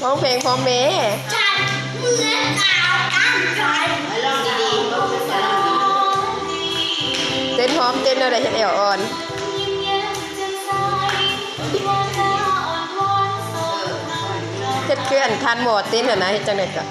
ร้องเพลงพร้อมแม่ฉันเหมือนดาวตั้งใจลองดีๆลองดีเต้นพร้อมเต้นอะไรเห็นเอวอ่อนเฮ็ดเคลื่อนคันหมอเต้นน่ะนะเฮ็ดจังได๋ก็